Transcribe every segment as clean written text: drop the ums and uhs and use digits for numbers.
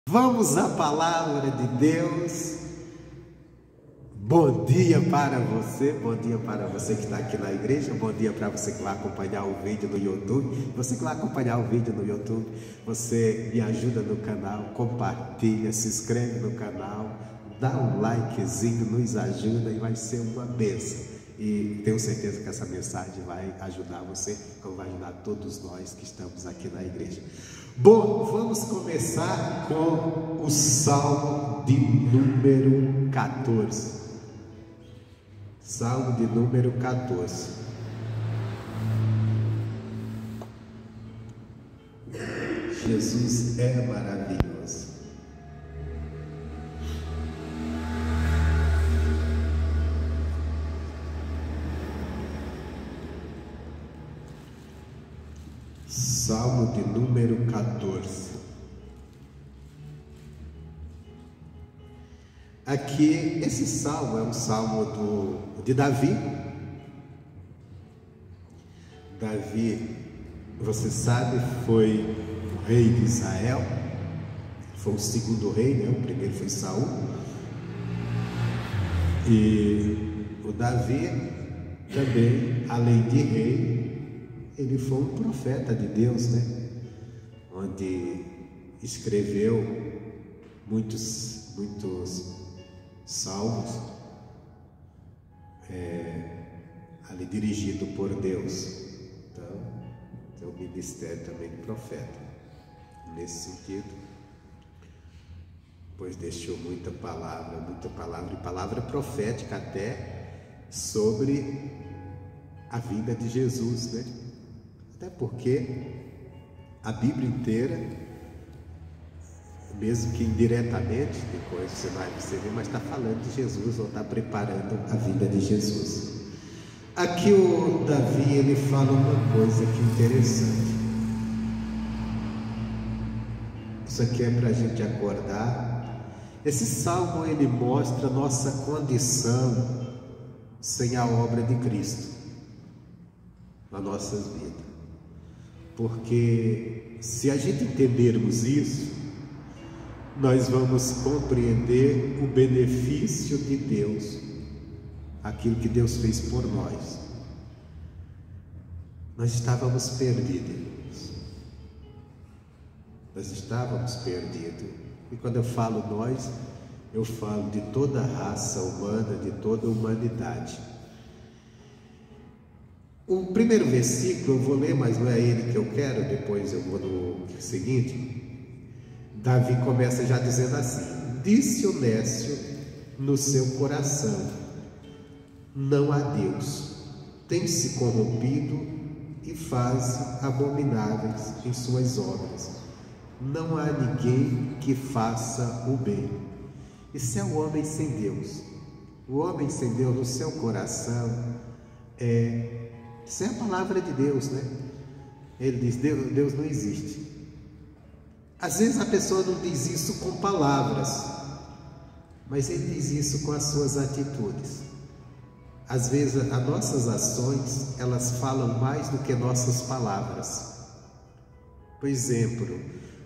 Vamos à palavra de Deus. Bom dia para você que está aqui na igreja, bom dia para você que vai acompanhar o vídeo no YouTube. Você que vai acompanhar o vídeo no YouTube, você me ajuda no canal, compartilha, se inscreve no canal, dá um likezinho, nos ajuda e vai ser uma bênção. E tenho certeza que essa mensagem vai ajudar você, como vai ajudar todos nós que estamos aqui na igreja. Bom, vamos começar com o Salmo de número 14. Salmo de número 14. Jesus é maravilhoso. Salmo de número 14. Aqui, esse salmo é um salmo de Davi. Davi, você sabe, foi o rei de Israel. Foi o segundo rei, né? O primeiro foi Saul. E o Davi também, além de rei, ele foi um profeta de Deus, né? Onde escreveu muitos salmos, ali dirigido por Deus. Então, tem o ministério também de profeta, nesse sentido, pois deixou muita palavra e palavra profética até sobre a vinda de Jesus, né? Até porque a Bíblia inteira, mesmo que indiretamente, depois você vai perceber, mas está falando de Jesus, ou está preparando a vinda de Jesus. Aqui o Davi, ele fala uma coisa que é interessante. Isso aqui é para a gente acordar. Esse salmo, ele mostra a nossa condição sem a obra de Cristo nas nossas vidas. Porque se a gente entendermos isso, nós vamos compreender o benefício de Deus, aquilo que Deus fez por nós. Nós estávamos perdidos, e quando eu falo nós, eu falo de toda a raça humana, de toda a humanidade. O primeiro versículo eu vou ler, mas não é ele que eu quero, depois eu vou no seguinte. Davi começa já dizendo assim: disse o nécio no seu coração, não há Deus, tem se corrompido e faz abomináveis em suas obras, não há ninguém que faça o bem. Isso é o homem sem Deus. O homem sem Deus no seu coração isso é a palavra de Deus, né? Ele diz: Deus não existe. Às vezes a pessoa não diz isso com palavras, mas ele diz isso com as suas atitudes. Às vezes as nossas ações, elas falam mais do que nossas palavras. Por exemplo,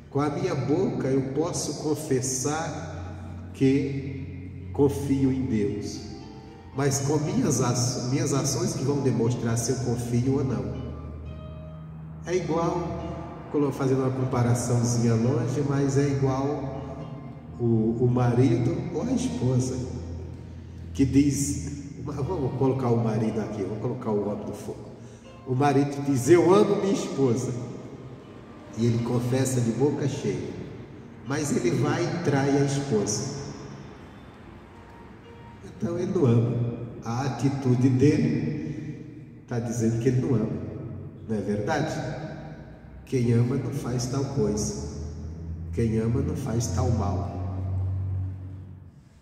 com a minha boca eu posso confessar que confio em Deus, mas com minhas ações que vão demonstrar se eu confio ou não. É igual, fazendo uma comparaçãozinha longe, mas é igual o marido ou a esposa que diz, vamos colocar o marido aqui, vamos colocar o homem do fogo. O marido diz: eu amo minha esposa, e ele confessa de boca cheia, mas ele vai e trai a esposa. Então ele não ama. A atitude dele está dizendo que ele não ama, não é verdade? Quem ama não faz tal coisa, quem ama não faz tal mal,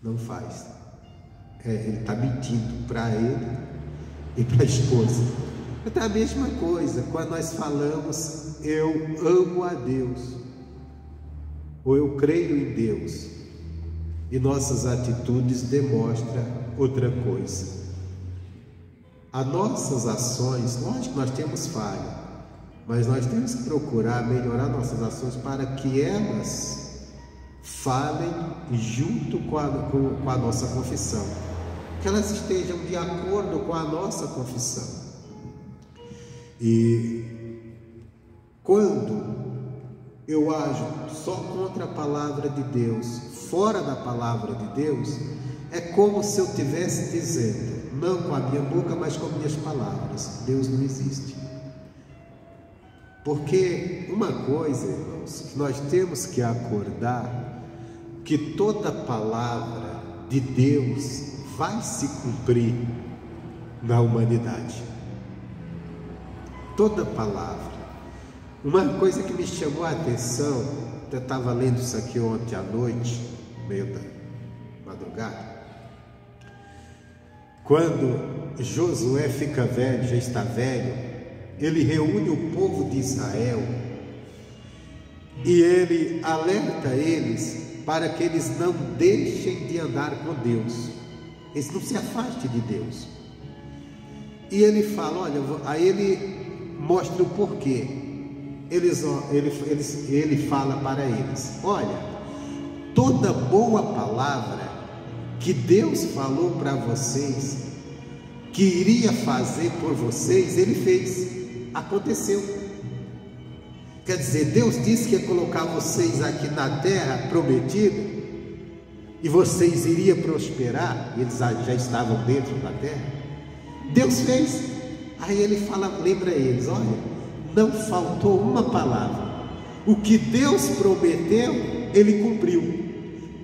não faz. Ele está mentindo para ele e para a esposa. Então é a mesma coisa quando nós falamos eu amo a Deus, ou eu creio em Deus, e nossas atitudes demonstram outra coisa. As nossas ações, lógico que nós temos falha, mas nós temos que procurar melhorar nossas ações para que elas falem junto com a nossa confissão, que elas estejam de acordo com a nossa confissão. E quando eu ajo só contra a palavra de Deus, fora da palavra de Deus, é como se eu estivesse dizendo, não com a minha boca, mas com minhas palavras: Deus não existe. Porque uma coisa, irmãos, que nós temos que acordar, que toda palavra de Deus vai se cumprir na humanidade. Toda palavra. Uma coisa que me chamou a atenção, eu estava lendo isso aqui ontem à noite, meio da madrugada, quando Josué fica velho, já está velho, ele reúne o povo de Israel e ele alerta eles para que eles não deixem de andar com Deus, eles não se afastem de Deus. E ele fala, olha, aí ele mostra o porquê. Ele fala para eles, olha, toda boa palavra que Deus falou para vocês, que iria fazer por vocês, Ele fez, aconteceu. Quer dizer, Deus disse que ia colocar vocês aqui na terra prometida, e vocês iriam prosperar, e eles já estavam dentro da terra. Deus fez. Aí Ele fala, lembra eles, olha, não faltou uma palavra. O que Deus prometeu, Ele cumpriu.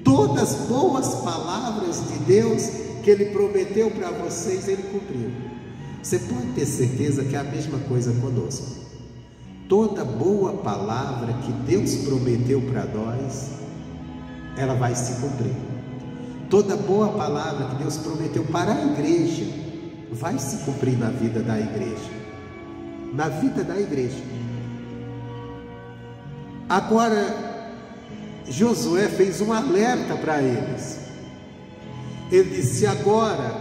Todas as boas palavras de Deus que Ele prometeu para vocês, Ele cumpriu. Você pode ter certeza que é a mesma coisa conosco. Toda boa palavra que Deus prometeu para nós, ela vai se cumprir. Toda boa palavra que Deus prometeu para a igreja, vai se cumprir na vida da igreja. Na vida da igreja. Agora, Josué fez um alerta para eles. Ele disse, agora,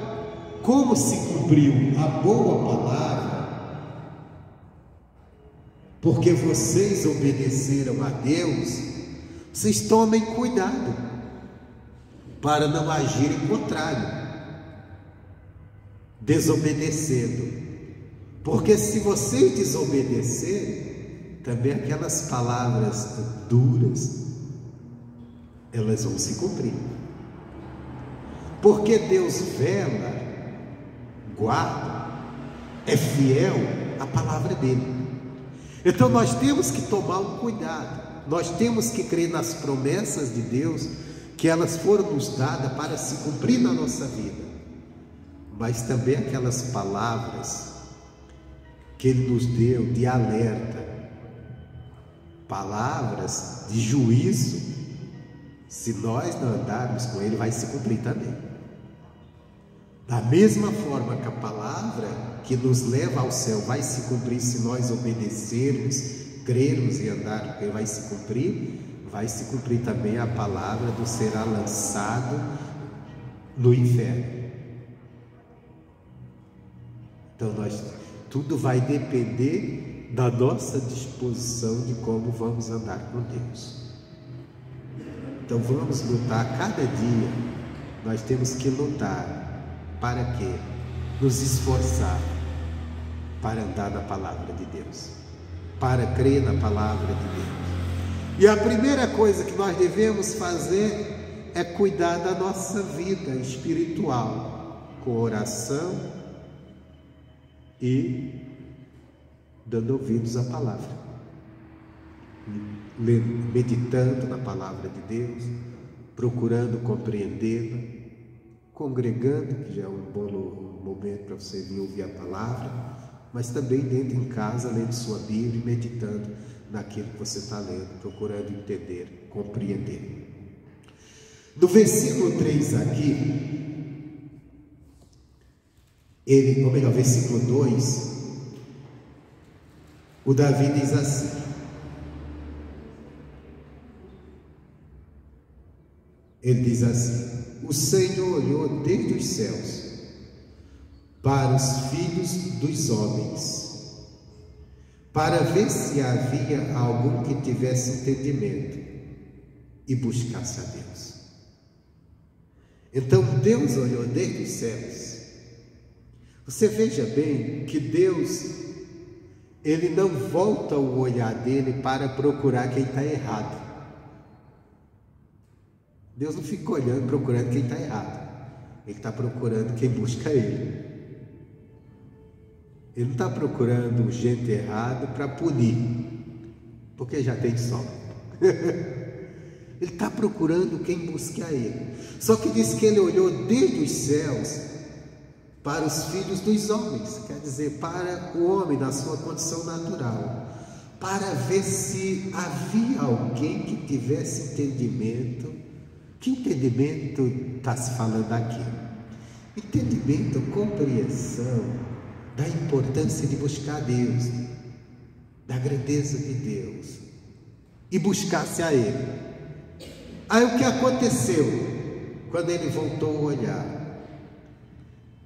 como se cumpriu a boa palavra, porque vocês obedeceram a Deus, vocês tomem cuidado para não agirem contrário, desobedecendo. Porque se vocês desobedecerem, também aquelas palavras duras, elas vão se cumprir. Porque Deus vela, guarda, é fiel à palavra dele. Então nós temos que tomar um cuidado. Nós temos que crer nas promessas de Deus, que elas foram nos dadas para se cumprir na nossa vida. Mas também aquelas palavras que Ele nos deu de alerta, palavras de juízo, se nós não andarmos com Ele, vai se cumprir também. Da mesma forma que a palavra que nos leva ao céu vai se cumprir se nós obedecermos, crermos e andarmos com Ele, vai se cumprir também a palavra do será lançado no inferno. Então tudo vai depender da nossa disposição de como vamos andar com Deus. Então vamos lutar cada dia. Nós temos que lutar. Para quê? Nos esforçar para andar na palavra de Deus, para crer na palavra de Deus. E a primeira coisa que nós devemos fazer é cuidar da nossa vida espiritual, com oração e dando ouvidos à palavra, meditando na palavra de Deus, procurando compreendê-la, congregando, que já é um bom momento para você vir ouvir a palavra, mas também dentro em casa, lendo sua Bíblia e meditando naquilo que você está lendo, procurando entender, compreender. No versículo 3 aqui, ou melhor, versículo 2, o Davi diz assim, ele diz assim, o Senhor olhou desde os céus para os filhos dos homens, para ver se havia algum que tivesse entendimento, e buscasse a Deus. Então Deus olhou desde os céus. Você veja bem que Deus, Ele não volta o olhar dele para procurar quem está errado. Deus não fica olhando, procurando quem está errado. Ele está procurando quem busca Ele. Ele não está procurando gente errada para punir, porque já tem de sobra. Ele está procurando quem busca Ele. Só que diz que Ele olhou desde os céus para os filhos dos homens, quer dizer, para o homem na sua condição natural, para ver se havia alguém que tivesse entendimento. Que entendimento está se falando aqui? Entendimento, compreensão da importância de buscar a Deus, da grandeza de Deus, e buscar-se a Ele. Aí o que aconteceu quando ele voltou a olhar?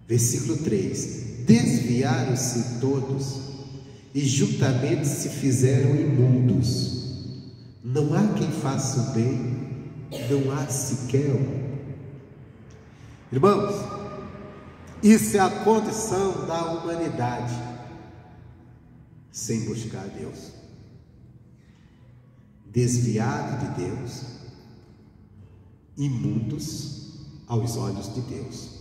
Versículo 3: desviaram-se todos e juntamente se fizeram imundos. Não há quem faça o bem, não há sequer um. Irmãos, isso é a condição da humanidade sem buscar a Deus, desviado de Deus, imundos aos olhos de Deus.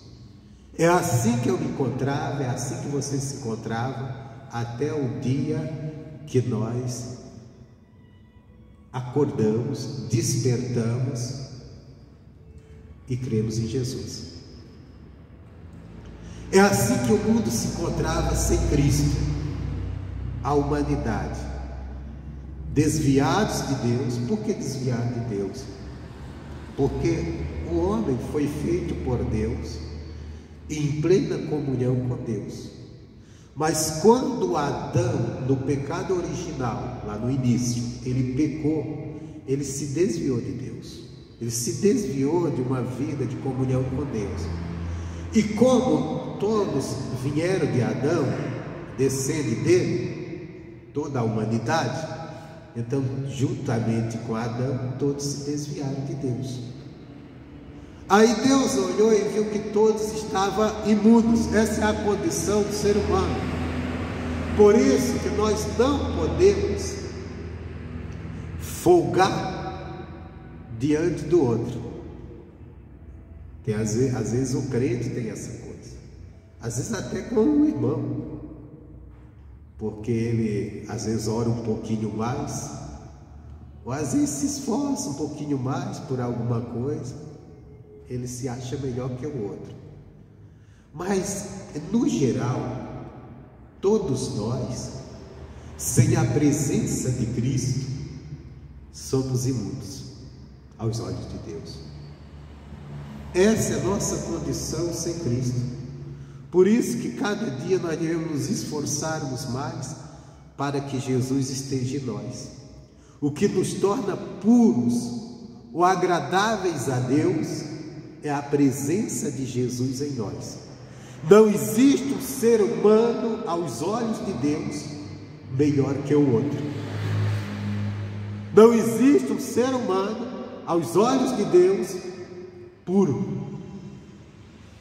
É assim que eu me encontrava, é assim que você se encontrava, até o dia que nós acordamos, despertamos e cremos em Jesus. É assim que o mundo se encontrava sem Cristo, a humanidade, desviados de Deus. Por que desviados de Deus? Porque o homem foi feito por Deus em plena comunhão com Deus. Mas quando Adão, no pecado original, lá no início, ele pecou, ele se desviou de Deus. Ele se desviou de uma vida de comunhão com Deus. E como todos vieram de Adão, descende dele, toda a humanidade, então, juntamente com Adão, todos se desviaram de Deus. Aí Deus olhou e viu que todos estavam imundos. Essa é a condição do ser humano. Por isso que nós não podemos folgar diante do outro. Às vezes o crente tem essa coisa, às vezes até com um irmão, porque ele às vezes ora um pouquinho mais, ou às vezes se esforça um pouquinho mais por alguma coisa, ele se acha melhor que o outro. Mas no geral, todos nós, sem a presença de Cristo, somos imundos aos olhos de Deus. Essa é a nossa condição sem Cristo. Por isso que cada dia nós devemos nos esforçarmos mais para que Jesus esteja em nós. O que nos torna puros ou agradáveis a Deus é a presença de Jesus em nós. Não existe um ser humano aos olhos de Deus melhor que o outro. Não existe um ser humano aos olhos de Deus puro.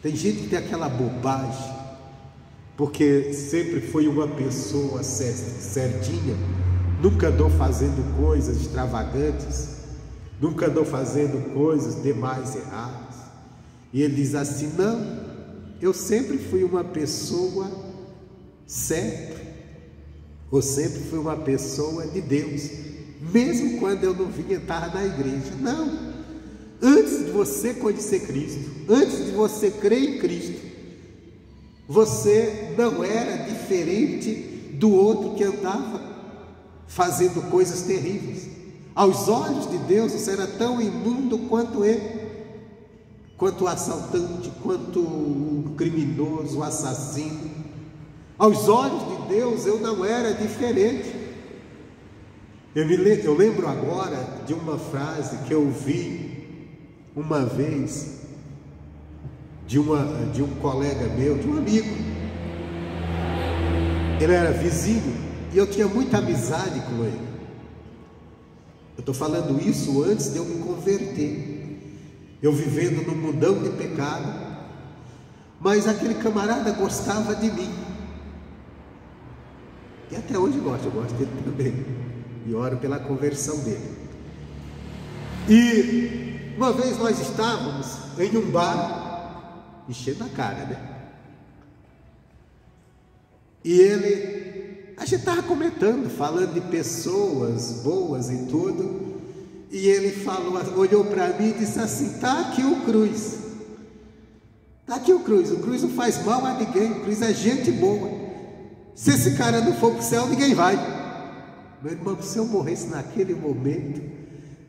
Tem gente que tem aquela bobagem, porque sempre foi uma pessoa certinha, nunca andou fazendo coisas extravagantes, nunca andou fazendo coisas demais erradas, e ele diz assim: não, eu sempre fui uma pessoa certa, ou sempre fui uma pessoa de Deus, mesmo quando eu não vinha estar na igreja. Não, antes de você conhecer Cristo, antes de você crer em Cristo, você não era diferente do outro que andava fazendo coisas terríveis. Aos olhos de Deus você era tão imundo quanto ele, quanto o assaltante, quanto o criminoso, o assassino. Aos olhos de Deus eu não era diferente. Eu lembro agora de uma frase que eu ouvi uma vez de um colega meu, de um amigo. Ele era vizinho e eu tinha muita amizade com ele. Eu estou falando isso antes de eu me converter, eu vivendo num mundão de pecado, mas aquele camarada gostava de mim, e até hoje eu gosto dele também, e oro pela conversão dele. E uma vez nós estávamos em um bar, enchendo a cara, né? E a gente estava comentando, falando de pessoas boas e tudo, e ele falou, olhou para mim e disse assim: está aqui o cruz, está aqui o cruz não faz mal a ninguém, o cruz é gente boa, se esse cara não for para o céu, ninguém vai. Meu irmão, se eu morresse naquele momento,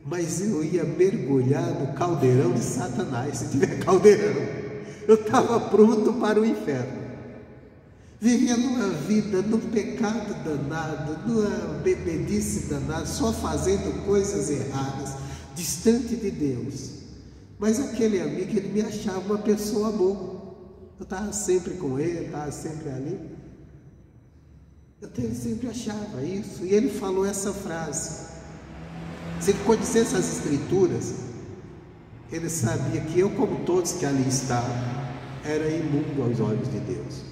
mas eu ia mergulhar no caldeirão de Satanás, se tiver caldeirão, eu estava pronto para o inferno. Vivia numa vida, num pecado danado, numa bebedice danada, só fazendo coisas erradas, distante de Deus. Mas aquele amigo, ele me achava uma pessoa boa. Eu estava sempre com ele, estava sempre ali. Eu sempre achava isso. E ele falou essa frase. Se ele conhecesse as Escrituras, ele sabia que eu, como todos que ali estavam, era imundo aos olhos de Deus.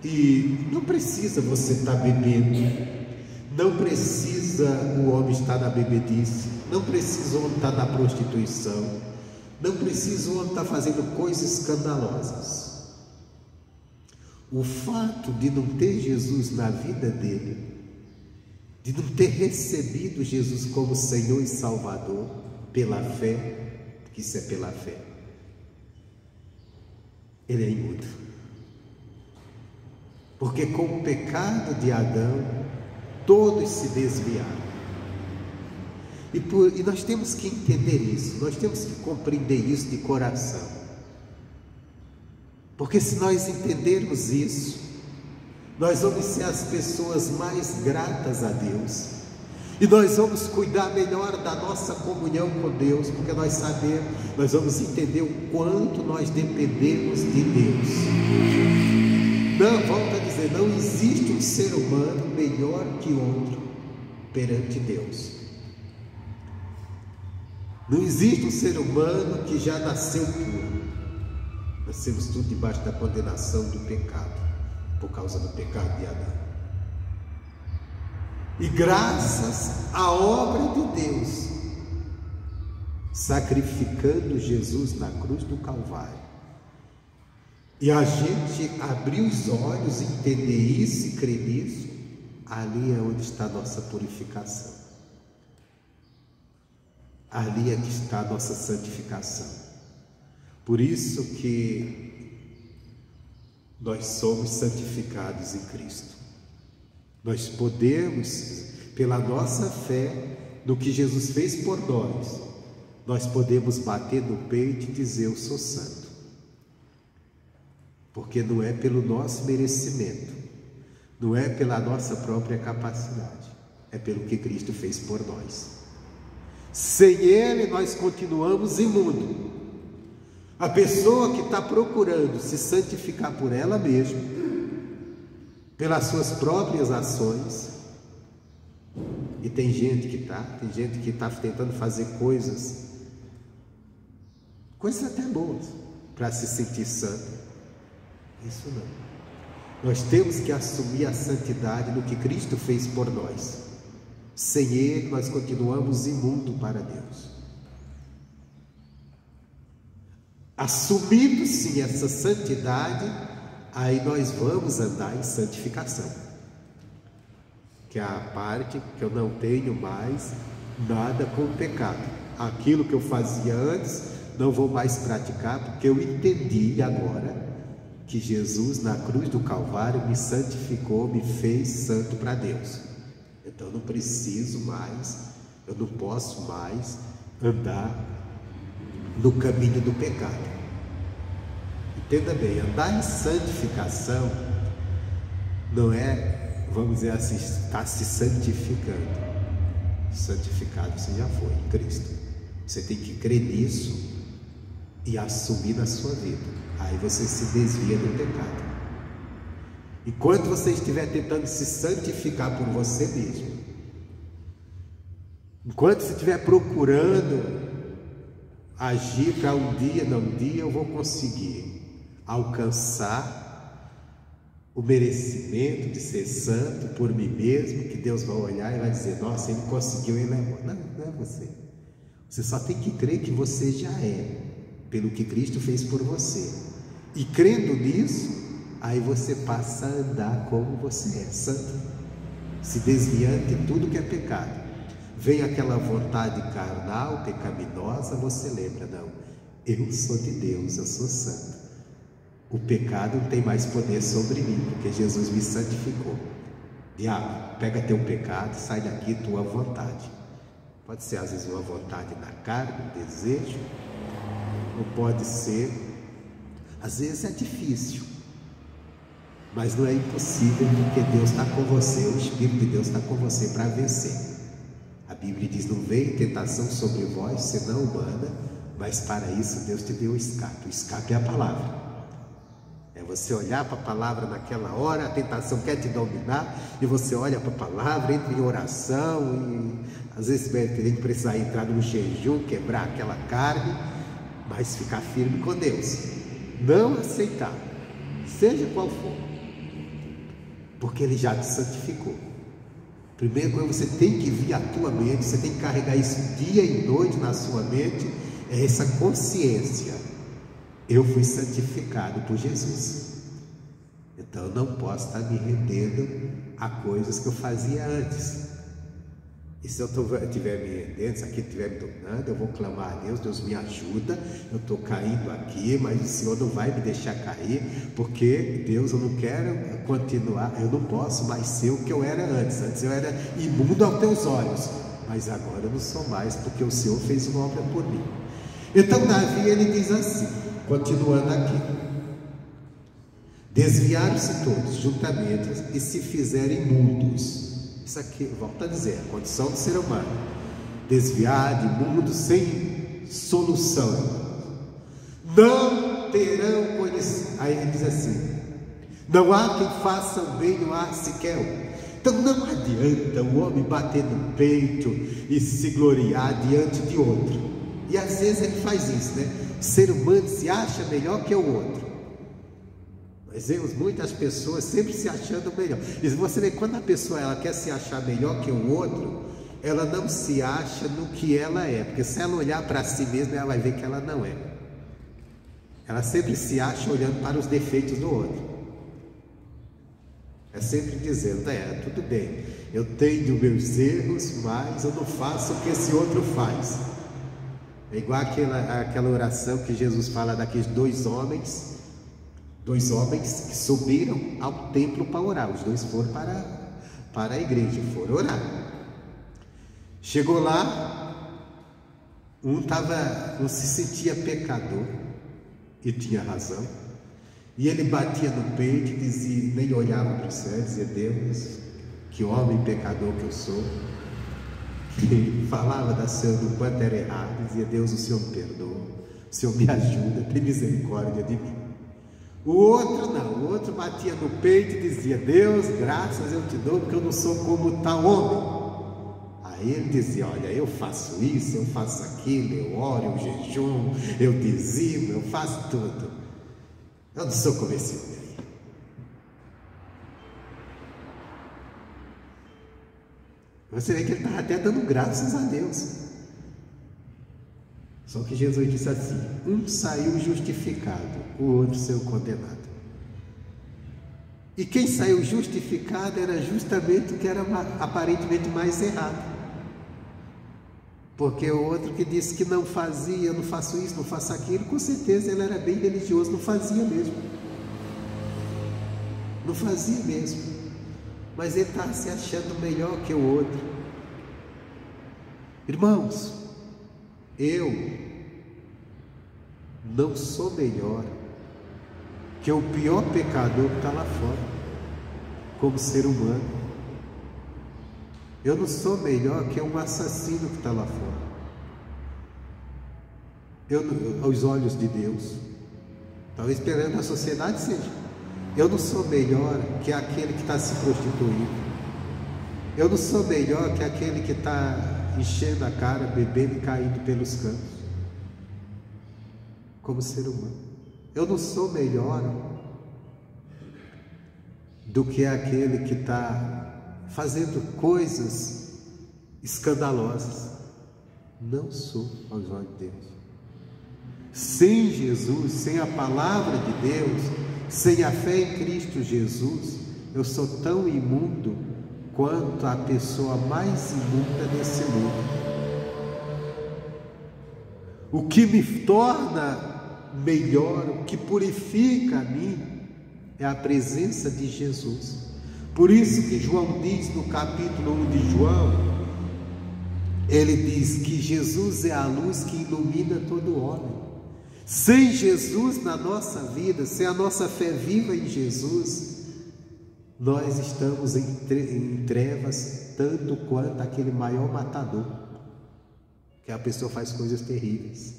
E não precisa você estar bebendo, não precisa o homem estar na bebedice, não precisa o homem estar na prostituição, não precisa o homem estar fazendo coisas escandalosas. O fato de não ter Jesus na vida dele, de não ter recebido Jesus como Senhor e Salvador pela fé, que isso é pela fé, ele é imundo. Porque com o pecado de Adão, todos se desviaram. E nós temos que entender isso, nós temos que compreender isso de coração. Porque se nós entendermos isso, nós vamos ser as pessoas mais gratas a Deus. E nós vamos cuidar melhor da nossa comunhão com Deus, porque nós sabemos, nós vamos entender o quanto nós dependemos de Deus. Não, volto a dizer, não existe um ser humano melhor que outro perante Deus. Não existe um ser humano que já nasceu puro. Nascemos tudo debaixo da condenação do pecado, por causa do pecado de Adão. E graças à obra de Deus, sacrificando Jesus na cruz do Calvário, e a gente abrir os olhos, entender isso e crer nisso, ali é onde está a nossa purificação. Ali é que está a nossa santificação. Por isso que nós somos santificados em Cristo. Nós podemos, pela nossa fé, no que Jesus fez por nós podemos bater no peito e dizer: eu sou santo. Porque não é pelo nosso merecimento, não é pela nossa própria capacidade, é pelo que Cristo fez por nós. Sem Ele nós continuamos imundos. A pessoa que está procurando se santificar por ela mesma, pelas suas próprias ações, e tem gente que está tentando fazer coisas até boas, para se sentir santo. Isso não. Nós temos que assumir a santidade no que Cristo fez por nós. Sem Ele nós continuamos imundos para Deus. Assumindo sim essa santidade, aí nós vamos andar em santificação, que é a parte que eu não tenho mais nada com o pecado. Aquilo que eu fazia antes, não vou mais praticar, porque eu entendi agora que Jesus na cruz do Calvário me santificou, me fez santo para Deus. Então eu não preciso mais, eu não posso mais andar no caminho do pecado. Entenda bem, andar em santificação não é, vamos dizer assim, estar se santificando. Santificado você já foi em Cristo. Você tem que crer nisso e assumir na sua vida. Aí você se desvia do pecado. Enquanto você estiver tentando se santificar por você mesmo, Enquanto você estiver procurando agir para um dia eu vou conseguir alcançar o merecimento de ser santo por mim mesmo, que Deus vai olhar e vai dizer, nossa, ele conseguiu, ele é bom. Não, não é você. Você só tem que crer que você já é, pelo que Cristo fez por você. E crendo nisso, aí você passa a andar como você é, santo, se desviando de tudo que é pecado. Vem aquela vontade carnal, pecaminosa, você lembra, não, eu sou de Deus, eu sou santo. O pecado não tem mais poder sobre mim, porque Jesus me santificou. Diabo, pega teu pecado, sai daqui, tua vontade. Pode ser às vezes uma vontade na carne, um desejo, ou pode ser, às vezes é difícil, mas não é impossível, porque Deus está com você, o Espírito de Deus está com você para vencer. A Bíblia diz, não veio tentação sobre vós, senão humana, mas para isso Deus te deu o escape. O escape é a palavra. É você olhar para a palavra naquela hora, a tentação quer te dominar, e você olha para a palavra, entra em oração, e às vezes tem que precisar entrar no jejum, quebrar aquela carne, mas ficar firme com Deus. Não aceitar, seja qual for, porque Ele já te santificou. Primeiro coisa, você tem que vir à tua mente, você tem que carregar isso dia e noite na sua mente, é essa consciência. Eu fui santificado por Jesus, então eu não posso estar me rendendo a coisas que eu fazia antes. E se eu estiver me rendendo, se aqui estiver me dominando, eu vou clamar a Deus, Deus me ajuda, eu estou caindo aqui, mas o Senhor não vai me deixar cair, porque Deus, eu não quero continuar, eu não posso mais ser o que eu era antes. Antes eu era imundo aos teus olhos, mas agora eu não sou mais, porque o Senhor fez uma obra por mim. Então Davi, ele diz assim, continuando aqui, desviaram-se todos juntamente e se fizerem mudos. Isso aqui, volta a dizer, a condição do ser humano, desviado, imundo, sem solução, não terão conhecimento. Aí ele diz assim, não há quem faça o bem, não há sequer um. Então não adianta o homem bater no peito e se gloriar diante de outro. E às vezes ele faz isso, né? O ser humano se acha melhor que o outro. Nós vemos muitas pessoas sempre se achando melhor. E você vê, quando a pessoa ela quer se achar melhor que o outro, ela não se acha no que ela é, porque se ela olhar para si mesma, ela vai ver que ela não é. Ela sempre se acha olhando para os defeitos do outro. É sempre dizendo, tudo bem, eu tenho meus erros, mas eu não faço o que esse outro faz. É igual aquela oração que Jesus fala daqueles dois homens que subiram ao templo para orar. Os dois foram para a igreja, foram orar. Chegou lá, um se sentia pecador, e tinha razão, e ele batia no peito e dizia, nem olhava para o céu, dizia, Deus, que homem pecador que eu sou. E falava do quanto era errado, dizia, Deus, o Senhor me perdoa, o Senhor me ajuda, tem misericórdia de mim. O outro não, o outro batia no peito e dizia, Deus, graças eu te dou, porque eu não sou como tal homem. Aí ele dizia, olha, eu faço isso, eu faço aquilo, eu oro, eu jejum, eu dizimo, eu faço tudo. Eu não sou como esse homem aí. Você vê que ele estava até dando graças a Deus. Só que Jesus disse assim, um saiu justificado, o outro saiu condenado. E quem saiu justificado era justamente o que era aparentemente mais errado. Porque o outro que disse que não fazia, eu não faço isso, não faço aquilo, com certeza ele era bem religioso, não fazia mesmo. Não fazia mesmo. Mas ele está se achando melhor que o outro. Irmãos, eu não sou melhor que o pior pecador que está lá fora, como ser humano. Eu não sou melhor que um assassino que está lá fora. Aos olhos de Deus, talvez perante a sociedade seja. Eu não sou melhor que aquele que está se prostituindo. Eu não sou melhor que aquele que está está enchendo a cara, bebendo e caindo pelos cantos. Como ser humano. Eu não sou melhor do que aquele que está fazendo coisas escandalosas. Não sou aos olhos de Deus. Sem Jesus, sem a palavra de Deus, sem a fé em Cristo Jesus, eu sou tão imundo quanto a pessoa mais imunda desse mundo. O que me torna melhor, o que purifica a mim, é a presença de Jesus. Por isso que João diz no capítulo 1 de João, ele diz que Jesus é a luz que ilumina todo homem. Sem Jesus na nossa vida, sem a nossa fé viva em Jesus, nós estamos em trevas, tanto quanto aquele maior matador, que a pessoa faz coisas terríveis.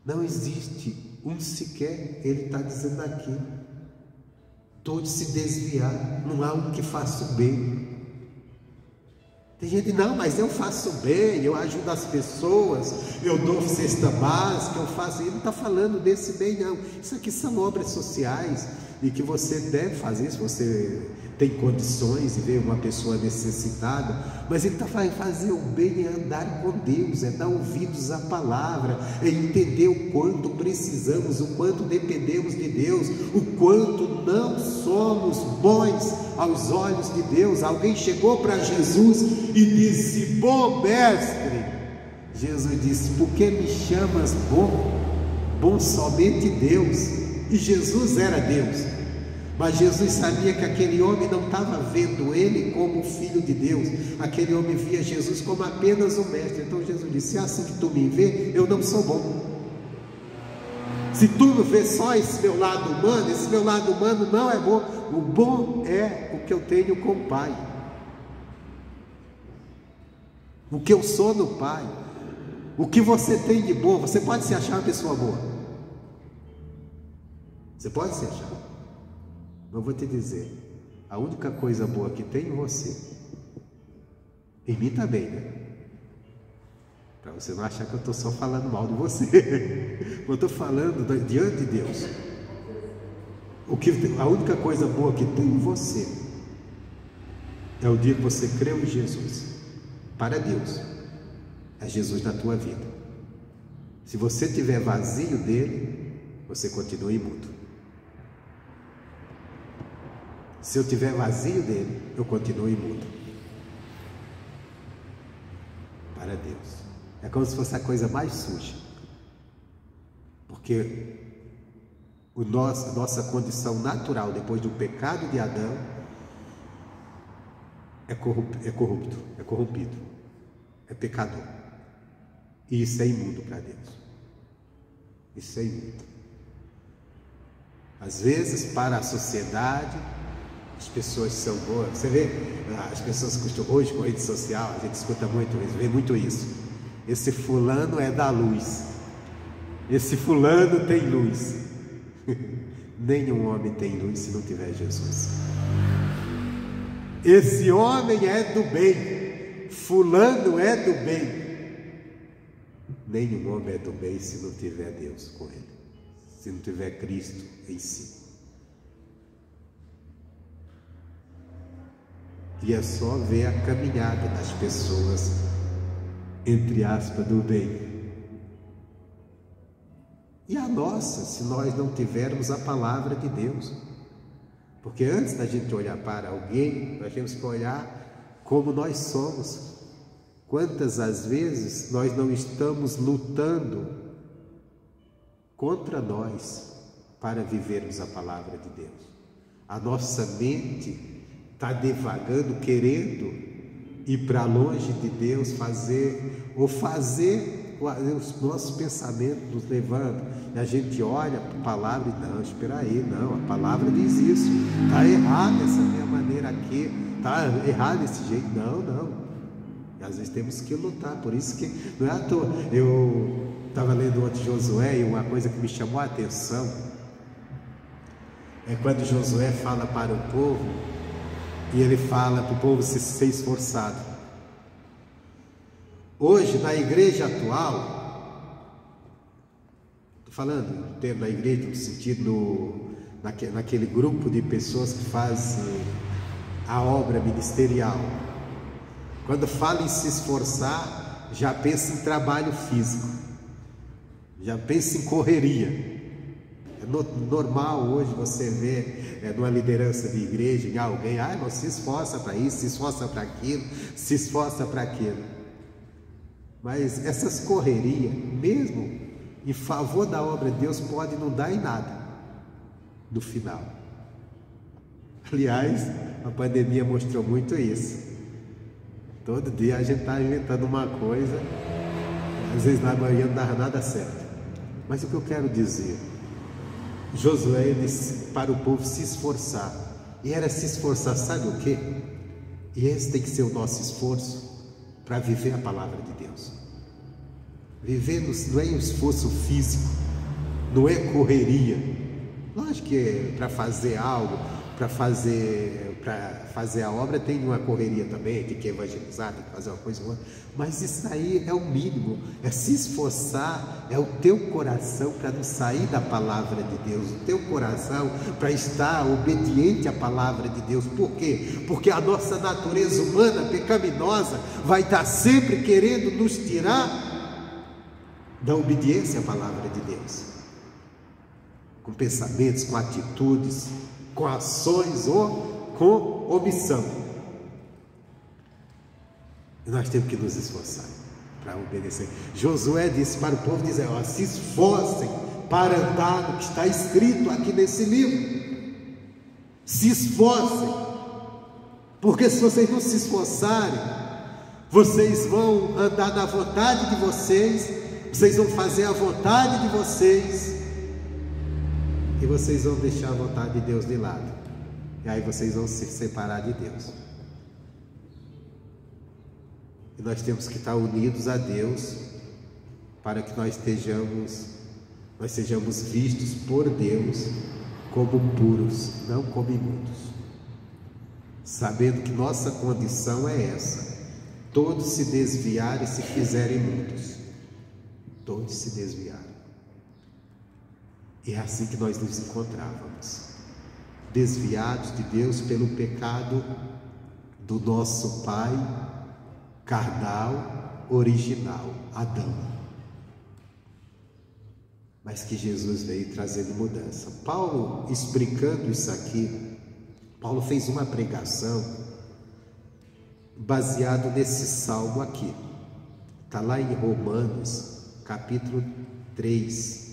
Não existe um sequer, ele está dizendo aqui, todos se desviar, não há um que faça o bem. Tem gente, não, mas eu faço bem, eu ajudo as pessoas, eu dou cesta básica, eu faço. Ele não está falando desse bem, não. Isso aqui são obras sociais e que você deve fazer se você tem condições de ver uma pessoa necessitada. Mas ele está falando, fazer o bem é andar com Deus, é dar ouvidos à palavra, é entender o quanto precisamos, o quanto dependemos de Deus, o quanto não somos bons aos olhos de Deus. Alguém chegou para Jesus e disse, bom mestre. Jesus disse, por que me chamas bom? Bom somente Deus. E Jesus era Deus. Mas Jesus sabia que aquele homem não estava vendo ele como filho de Deus. Aquele homem via Jesus como apenas um mestre. Então Jesus disse, se é assim que tu me vê, eu não sou bom. Se tu me vê só esse meu lado humano, esse meu lado humano não é bom. O bom é o que eu tenho com o Pai, o que eu sou no Pai. O que você tem de bom, você pode se achar uma pessoa boa, você pode se achar. Eu vou te dizer, a única coisa boa que tem em você, em mim também, né? Para você não achar que eu estou só falando mal de você. Eu estou falando diante de Deus. A única coisa boa que tem em você é o dia que você creu em Jesus. Para Deus, é Jesus na tua vida. Se você estiver vazio dele, você continua imundo. Se eu estiver vazio dele, eu continuo imundo. Para Deus. É como se fosse a coisa mais suja. Porque a nossa condição natural, depois do pecado de Adão, é corrompido, é pecador. E isso é imundo para Deus. Isso é imundo. Às vezes, para a sociedade, as pessoas são boas. Você vê, as pessoas costumam, hoje com a rede social, a gente escuta muito isso, vê muito isso. Esse fulano é da luz. Esse fulano tem luz. Nenhum homem tem luz se não tiver Jesus. Esse homem é do bem. Fulano é do bem. Nenhum homem é do bem se não tiver Deus com ele, se não tiver Cristo em si. E é só ver a caminhada das pessoas, entre aspas, do bem. E a nossa, se nós não tivermos a palavra de Deus. Porque antes da gente olhar para alguém, nós temos que olhar como nós somos. Quantas as vezes nós não estamos lutando contra nós para vivermos a palavra de Deus? A nossa mente está devagando, querendo ir para longe de Deus, fazer os nossos pensamentos nos levando, e a gente olha para a palavra e não, espera aí, não, a palavra diz isso, está errado essa minha maneira aqui, está errado desse jeito, não, e às vezes temos que lutar. Por isso que não é à toa, eu estava lendo ontem Josué, e uma coisa que me chamou a atenção é quando Josué fala para o povo E ele fala para o povo se ser esforçado. Hoje, na igreja atual, estou falando termo da igreja, no sentido, naquele grupo de pessoas que fazem a obra ministerial. Quando fala em se esforçar, já pensa em trabalho físico, já pensa em correria. É normal hoje você ver numa liderança de igreja, em alguém, você se esforça para isso, se esforça para aquilo, se esforça para aquilo. Mas essas correrias, mesmo em favor da obra de Deus, pode não dar em nada no final. Aliás, a pandemia mostrou muito isso. Todo dia a gente está inventando uma coisa, às vezes na manhã não dá nada certo. Mas o que eu quero dizer, Josué disse para o povo se esforçar. E era se esforçar, sabe o quê? E esse tem que ser o nosso esforço para viver a palavra de Deus. Viver não é um esforço físico, não é correria. Lógico que é para fazer algo, para fazer a obra tem uma correria também, tem que evangelizar, tem que fazer uma coisa ou outra, mas isso aí é o mínimo, é se esforçar, é o teu coração para não sair da palavra de Deus, o teu coração para estar obediente à palavra de Deus. Por quê? Porque a nossa natureza humana pecaminosa vai estar sempre querendo nos tirar da obediência à palavra de Deus, com pensamentos, com atitudes, com ações ou com omissão. E nós temos que nos esforçar para obedecer. Josué disse para o povo, dizer, se esforcem para andar no que está escrito aqui nesse livro. Se esforcem, porque se vocês não se esforçarem, vocês vão andar na vontade de vocês, vocês vão fazer a vontade de vocês, e vocês vão deixar a vontade de Deus de lado. E aí vocês vão se separar de Deus. E nós temos que estar unidos a Deus para que nós sejamos vistos por Deus como puros, não como imundos. Sabendo que nossa condição é essa: todos se desviarem e se fizerem imundos. Todos se desviaram. E é assim que nós nos encontrávamos, desviados de Deus pelo pecado do nosso pai carnal, original, Adão. Mas que Jesus veio trazendo mudança. Paulo, explicando isso aqui, Paulo fez uma pregação baseado nesse salmo aqui. Está lá em Romanos, capítulo 3.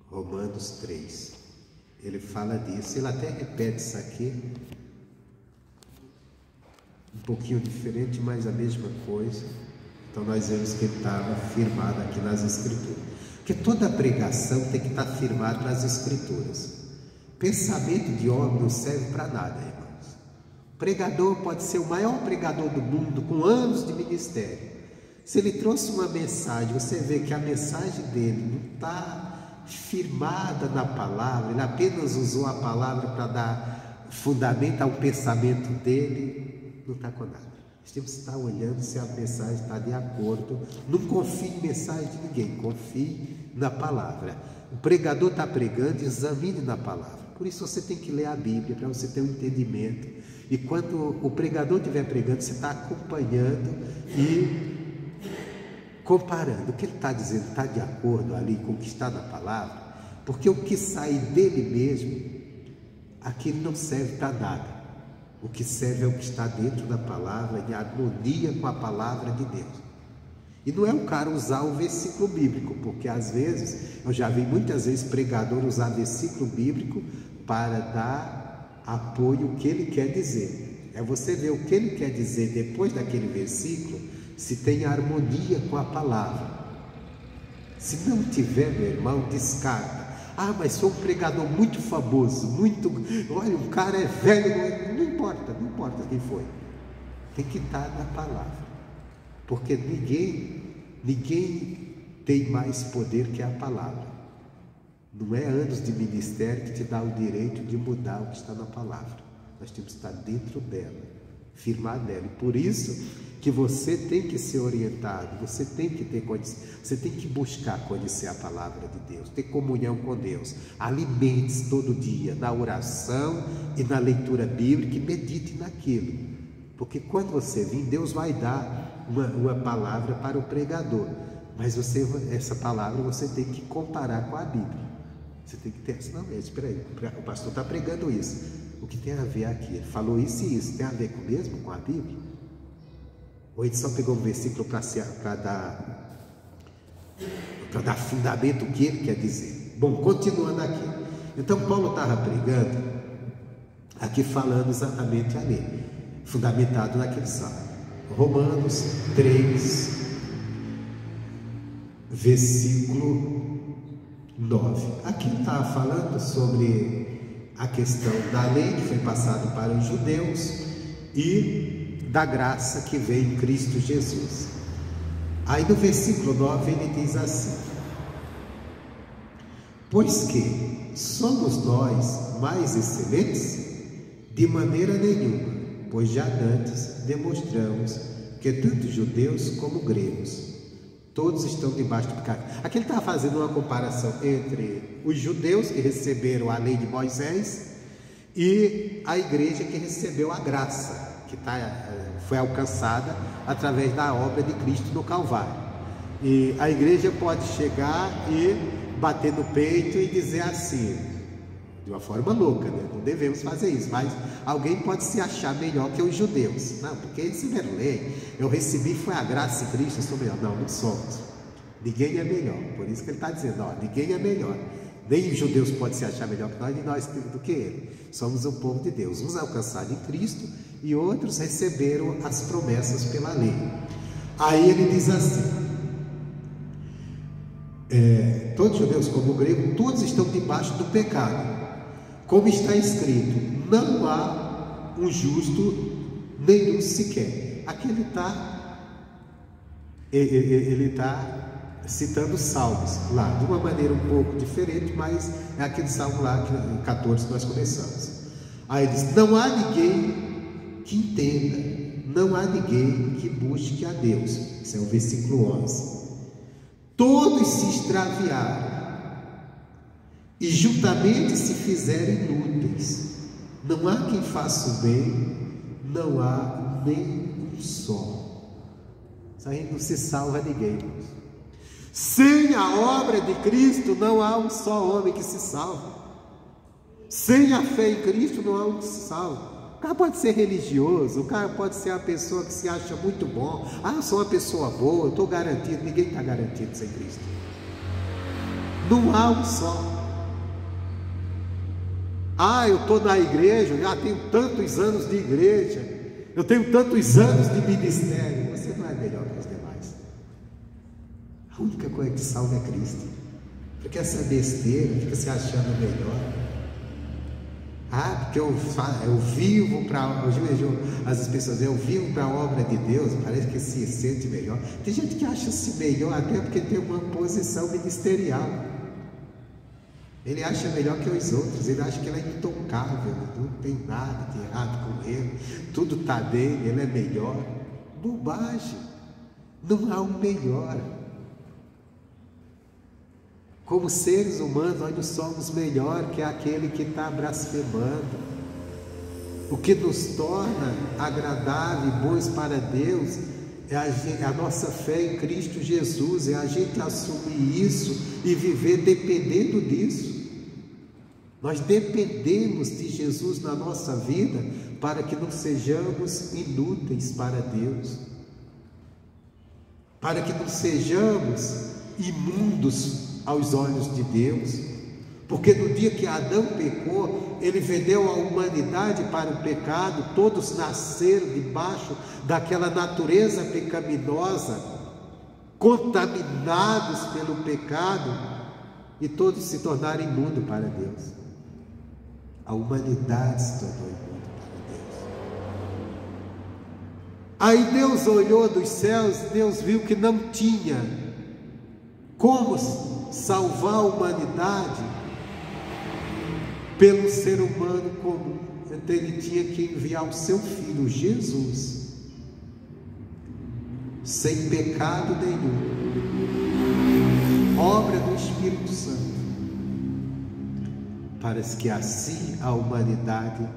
Romanos 3, ele fala disso, ele até repete isso aqui, um pouquinho diferente, mas a mesma coisa. Então nós vemos que ele estava firmado aqui nas Escrituras, porque toda pregação tem que estar firmada nas Escrituras. Pensamento de homem não serve para nada, irmãos. O pregador pode ser o maior pregador do mundo, com anos de ministério. Se ele trouxe uma mensagem, você vê que a mensagem dele não está firmada na palavra, ele apenas usou a palavra para dar fundamento ao pensamento dele, não está com nada. Nós temos que estar olhando se a mensagem está de acordo. Não confie em mensagem de ninguém, confie na palavra. O pregador está pregando, examine na palavra. Por isso você tem que ler a Bíblia, para você ter um entendimento. E quando o pregador estiver pregando, você está acompanhando e comparando. O que ele está dizendo está de acordo ali com o que está na palavra? Porque o que sai dele mesmo, aquilo não serve para nada. O que serve é o que está dentro da palavra, em harmonia com a palavra de Deus. E não é o cara usar o versículo bíblico, porque às vezes, eu já vi muitas vezes pregador usar versículo bíblico para dar apoio ao que ele quer dizer. É você ver o que ele quer dizer depois daquele versículo, se tem harmonia com a palavra. Se não tiver, meu irmão, descarta. Mas foi um pregador muito famoso, olha, o cara é velho, não importa quem foi. Tem que estar na palavra, porque ninguém tem mais poder que a palavra. Não é anos de ministério que te dá o direito de mudar o que está na palavra. Nós temos que estar dentro dela, firmar nela. E por isso que você tem que ser orientado, você tem que ter condição, você tem que buscar conhecer a palavra de Deus, ter comunhão com Deus. Alimente-se todo dia na oração e na leitura bíblica e medite naquilo. Porque quando você vir, Deus vai dar uma palavra para o pregador. Mas essa palavra você tem que comparar com a Bíblia. Você tem que ter, não, espera aí, o pastor está pregando isso. O que tem a ver aqui? Ele falou isso e isso, tem a ver mesmo com a Bíblia? Ou ele só pegou um versículo para dar fundamento o que ele quer dizer? Bom, continuando aqui. Então Paulo estava pregando, aqui falando exatamente ali, fundamentado naquele salmo. Romanos 3, versículo 9. Aqui está falando sobre a questão da lei que foi passada para os judeus e da graça que veio em Cristo Jesus. Aí no versículo 9 ele diz assim: pois que somos nós mais excelentes? De maneira nenhuma, pois já antes demonstramos que tanto judeus como gregos, todos estão debaixo do pecado. Aqui ele está fazendo uma comparação entre os judeus que receberam a lei de Moisés e a igreja que recebeu a graça, que foi alcançada através da obra de Cristo no Calvário. E a igreja pode chegar e bater no peito e dizer assim, de uma forma louca, né? Não devemos fazer isso, mas alguém pode se achar melhor que os judeus. Não, porque eles receberam lei, eu recebi, foi a graça de Cristo, eu sou melhor. Não, não somos. Ninguém é melhor. Por isso que ele está dizendo, ó, ninguém é melhor. Nem os judeus podem se achar melhor que nós, nem nós do que ele. Somos o povo de Deus, uns alcançados em Cristo e outros receberam as promessas pela lei. Aí ele diz assim, todos os judeus como o grego, todos estão debaixo do pecado. Como está escrito, não há um justo nenhum sequer. Aqui ele está citando salmos lá, de uma maneira um pouco diferente, mas é aquele salmo lá, 14 que nós começamos. Aí ele diz, não há ninguém que entenda, não há ninguém que busque a Deus. Esse é o versículo 11. Todos se extraviaram e juntamente se fizeram inúteis. Não há quem faça o bem, não há nem um só. Isso aí não se salva ninguém. Sem a obra de Cristo não há um só homem que se salva. Sem a fé em Cristo não há um que se salva. O cara pode ser religioso, o cara pode ser uma pessoa que se acha muito bom. Ah, eu sou uma pessoa boa, eu estou garantido. Ninguém está garantido sem Cristo. Não há um só. Ah, eu estou na igreja, já tenho tantos anos de igreja, eu tenho tantos anos de ministério. Você não é melhor que os demais. A única coisa que salva é Cristo. Porque essa besteira, fica se achando melhor. Ah, porque eu vivo para... Hoje as pessoas dizem, eu vivo para a obra de Deus, parece que se sente melhor. Tem gente que acha-se melhor até porque tem uma posição ministerial. Ele acha melhor que os outros, ele acha que ele é intocável, não tem nada de errado com ele, tudo está dele, ele é melhor. Bobagem, não há um melhor. Como seres humanos, nós não somos melhor que aquele que está blasfemando. O que nos torna agradável e bons para Deus é a nossa fé em Cristo Jesus, é a gente assumir isso e viver dependendo disso. Nós dependemos de Jesus na nossa vida para que não sejamos inúteis para Deus, para que não sejamos imundos aos olhos de Deus, porque no dia que Adão pecou, ele vendeu a humanidade para o pecado, todos nasceram debaixo daquela natureza pecaminosa, contaminados pelo pecado, e todos se tornaram imundos para Deus. A humanidade se tornou imunda para Deus. Aí Deus olhou dos céus, Deus viu que não tinha como salvar a humanidade pelo ser humano comum. Então ele tinha que enviar o seu Filho Jesus, sem pecado nenhum, obra do Espírito Santo, para que assim a humanidade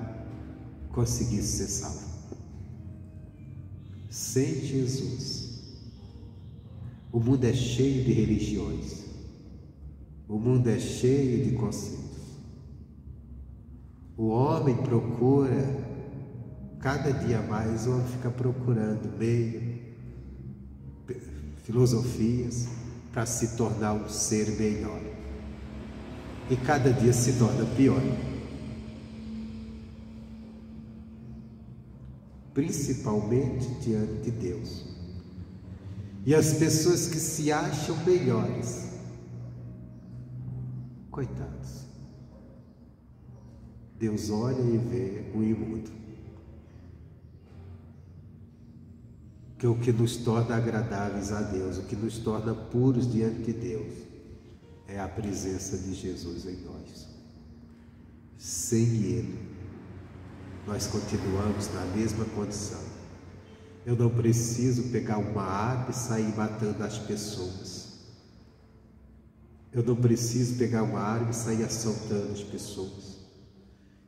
conseguisse ser salva. Sem Jesus, o mundo é cheio de religiões, o mundo é cheio de conceitos. O homem procura, cada dia mais, o homem fica procurando meio, filosofias, para se tornar um ser melhor. E cada dia se torna pior. Principalmente diante de Deus. E as pessoas que se acham melhores, coitados, Deus olha e vê o imundo. Que o que nos torna agradáveis a Deus, o que nos torna puros diante de Deus, é a presença de Jesus em nós. Sem Ele, nós continuamos na mesma condição. Eu não preciso pegar uma arma e sair matando as pessoas. Eu não preciso pegar uma arma e sair assaltando as pessoas.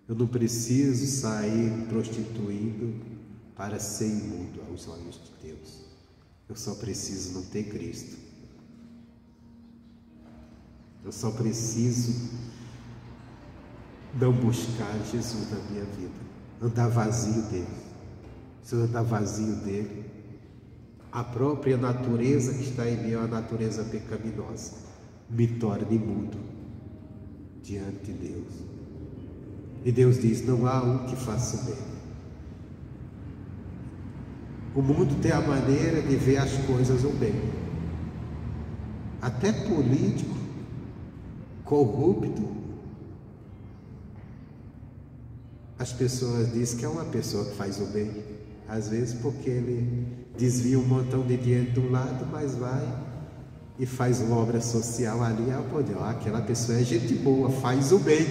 Eu não preciso sair prostituindo para ser imundo aos olhos de Deus. Eu só preciso não ter Cristo. Eu só preciso não buscar Jesus na minha vida, andar vazio dele. Se eu andar vazio dele, a própria natureza que está em mim é uma natureza pecaminosa, me torna imundo diante de Deus. E Deus diz: não há um que faça o bem. O mundo tem a maneira de ver as coisas o bem. Até político, corrupto, as pessoas dizem que é uma pessoa que faz o bem. Às vezes porque ele desvia um montão de dinheiro de um lado, mas vai e faz uma obra social ali. Aquela pessoa é gente boa, faz o bem.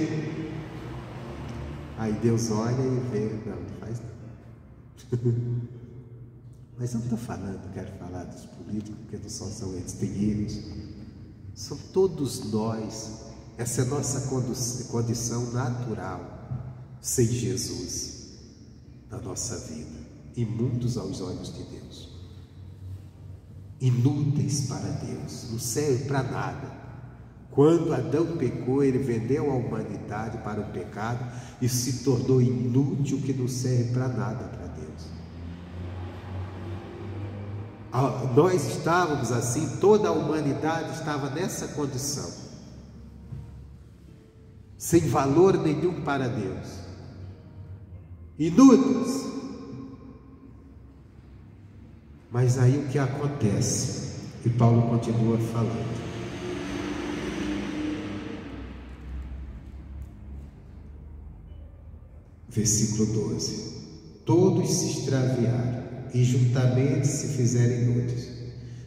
Aí Deus olha e vê, não faz não. Mas eu não estou falando, quero falar dos políticos, porque não só são eles, tem eles. São todos nós. Essa é a nossa condição natural, sem Jesus na nossa vida. Imundos aos olhos de Deus. Inúteis para Deus, não serve para nada. Quando Adão pecou, ele vendeu a humanidade para o pecado e se tornou inútil, que não serve para nada para Deus. Nós estávamos assim, toda a humanidade estava nessa condição, sem valor nenhum para Deus, inúteis. Mas aí o que acontece? E Paulo continua falando. Versículo 12: todos se extraviaram e juntamente se fizeram inúteis.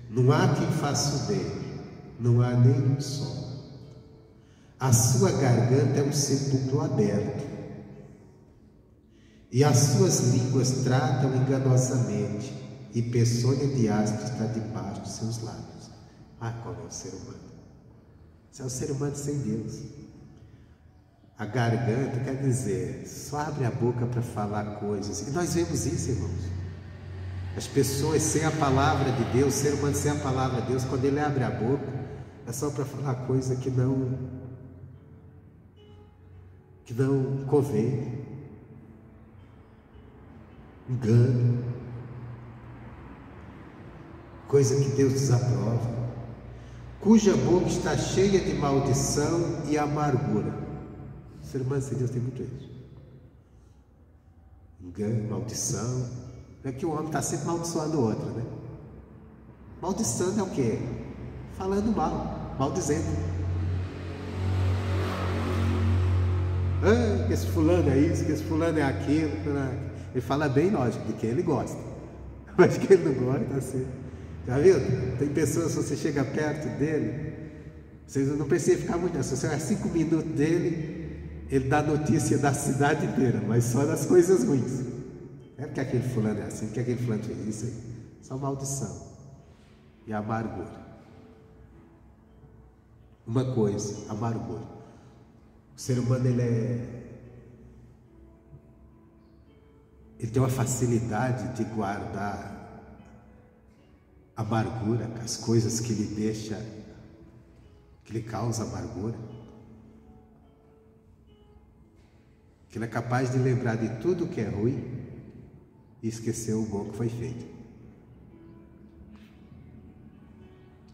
Não há quem faça o bem, não há nenhum só. A sua garganta é um sepulcro aberto, e as suas línguas tratam enganosamente, e peçonha de asno está debaixo de seus lábios. Qual é o ser humano? Esse é o ser humano sem Deus. A garganta quer dizer, só abre a boca para falar coisas. E nós vemos isso, irmãos. As pessoas sem a palavra de Deus, o ser humano sem a palavra de Deus, quando ele abre a boca, é só para falar coisa que não convém. Engano. Coisa que Deus desaprova. Cuja boca está cheia de maldição e amargura. O ser humano sem Deus tem muito isso. Engano, maldição. É que o homem está sempre amaldiçoando o outro, né? Maldição é o quê? Falando mal, maldizendo. Que esse fulano é isso, que esse fulano é aquilo. Ele fala bem, lógico, de quem ele gosta. Mas de quem ele não gosta, assim. Já viu? Tem pessoas, se você chega perto dele, você não precisa ficar muito, se você é 5 minutos dele, ele dá notícia da cidade inteira, mas só das coisas ruins. É porque aquele fulano é assim, porque aquele fulano fez isso aí. Só maldição e amargura. Uma coisa, amargura. O ser humano, ele tem uma facilidade de guardar amargura, as coisas que lhe deixa, que lhe causa amargura. Que ele é capaz de lembrar de tudo que é ruim e esquecer o bom que foi feito.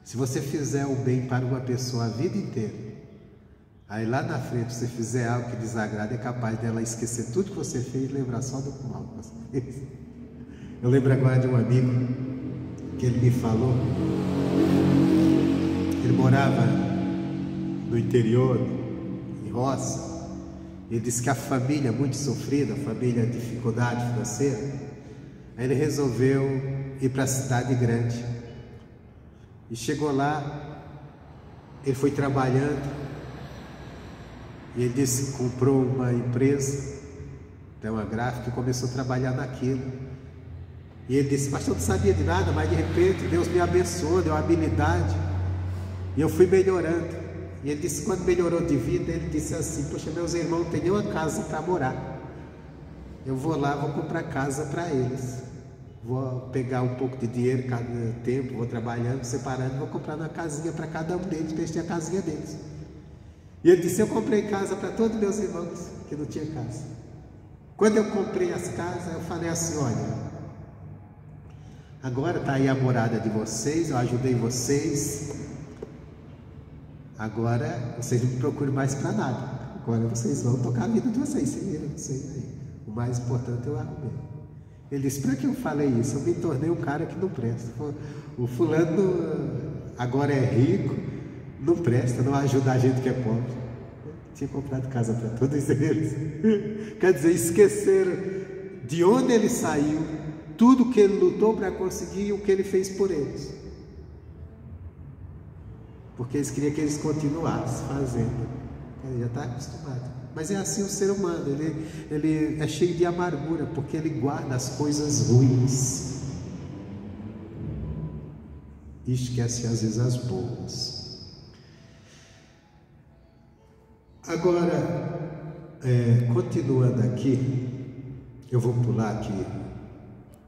Se você fizer o bem para uma pessoa a vida inteira, aí lá na frente você fizer algo que desagrada, é capaz dela esquecer tudo que você fez e lembrar só do mal que você fez. Eu lembro agora de um amigo que ele me falou, ele morava no interior, em roça. Ele disse que a família muito sofrida, a família de dificuldade financeira, aí ele resolveu ir para a cidade grande. E chegou lá, ele foi trabalhando, e ele disse que comprou uma empresa, uma gráfica, e começou a trabalhar naquilo. E ele disse, pastor, eu não sabia de nada, mas de repente Deus me abençoou, deu habilidade, e eu fui melhorando. E ele disse, quando melhorou de vida, ele disse assim, poxa, meus irmãos não têm nenhuma casa para morar. Eu vou lá, vou comprar casa para eles. Vou pegar um pouco de dinheiro cada tempo, vou trabalhando, separando, vou comprar uma casinha para cada um deles, para eles terem a casinha deles. E ele disse, eu comprei casa para todos meus irmãos que não tinham casa. Quando eu comprei as casas, eu falei assim, olha, agora está aí a morada de vocês, eu ajudei vocês. Agora vocês não me procuram mais para nada. Agora vocês vão tocar a vida de vocês. Se viram vocês aí. O mais importante eu arrumei. Ele disse, para que eu falei isso? Eu me tornei um cara que não presta. O fulano agora é rico, não presta, não ajuda a gente que é pobre. Tinha comprado casa para todos eles. Quer dizer, esqueceram de onde ele saiu, tudo que ele lutou para conseguir e o que ele fez por eles. Porque eles queriam que eles continuassem fazendo. Ele já está acostumado. Mas é assim o ser humano, ele é cheio de amargura, porque ele guarda as coisas ruins e esquece às vezes as boas. Agora, continuando aqui, eu vou pular aqui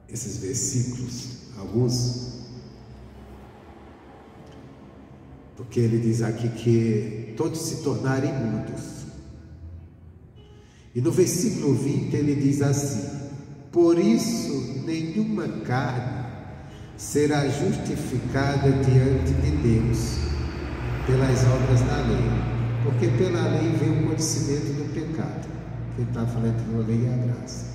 esses versículos, alguns, porque ele diz aqui que todos se tornaram imundos. E no versículo 20 ele diz assim, por isso nenhuma carne será justificada diante de Deus pelas obras da lei, porque pela lei vem o conhecimento do pecado. Ele está falando entre a lei e a graça.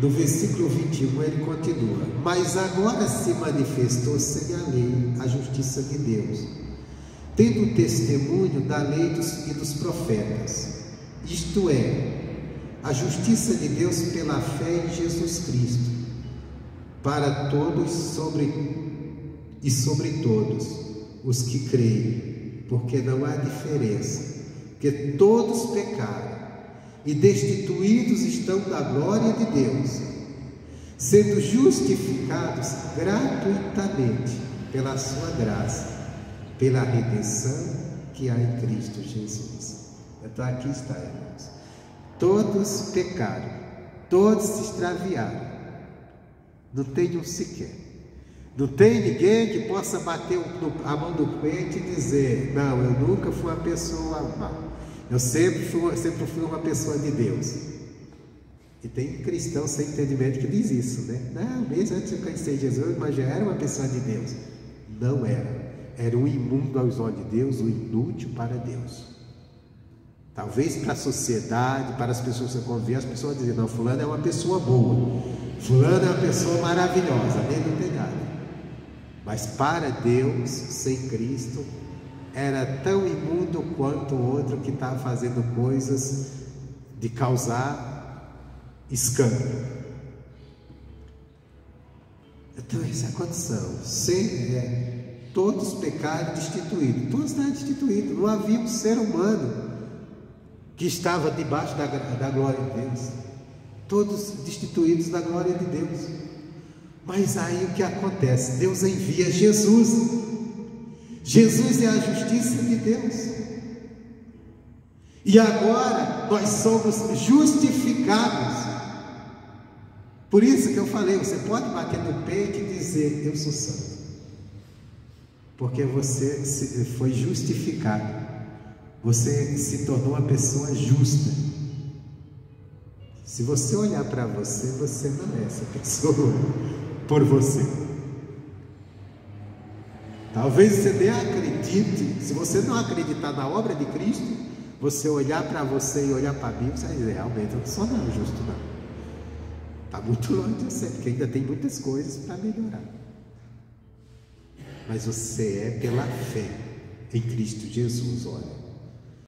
No versículo 21 ele continua, mas agora se manifestou sem a lei a justiça de Deus, tendo o testemunho da lei e dos profetas, isto é, a justiça de Deus pela fé em Jesus Cristo, para todos e sobre todos os que creem, porque não há diferença, porque todos pecaram e destituídos estão da glória de Deus, sendo justificados gratuitamente pela sua graça, pela redenção que há em Cristo Jesus. Então aqui está, irmãos, todos pecaram, todos se extraviaram, não tem um sequer, não tem ninguém que possa bater a mão no peito e dizer, não, eu nunca fui uma pessoa má, eu sempre fui uma pessoa de Deus. E tem cristão sem entendimento que diz isso, né? Não, mesmo antes de eu conhecer Jesus, mas já era uma pessoa de Deus. Não era. Era um imundo aos olhos de Deus, um inútil para Deus. Talvez para a sociedade, para as pessoas que convivem, as pessoas dizem, não, fulano é uma pessoa boa, fulano é uma pessoa maravilhosa, nem não tem nada. Mas para Deus, sem Cristo, era tão imundo quanto o outro que estava fazendo coisas de causar escândalo. Então essa é a condição. Todos pecaram destituídos, todos estavam destituídos, não havia um ser humano que estava debaixo da glória de Deus, todos destituídos da glória de Deus. Mas aí o que acontece? Deus envia Jesus. Jesus é a justiça de Deus. E agora nós somos justificados. Por isso que eu falei, você pode bater no peito e dizer: eu sou santo, porque você foi justificado, você se tornou uma pessoa justa. Se você olhar para você, você não é essa pessoa por você. Talvez você nem acredite. Se você não acreditar na obra de Cristo, você olhar para você e olhar para a Bíblia, você vai dizer: realmente eu não sou não justo não. Está muito longe de você, porque ainda tem muitas coisas para melhorar. Mas você é pela fé em Cristo Jesus, olha.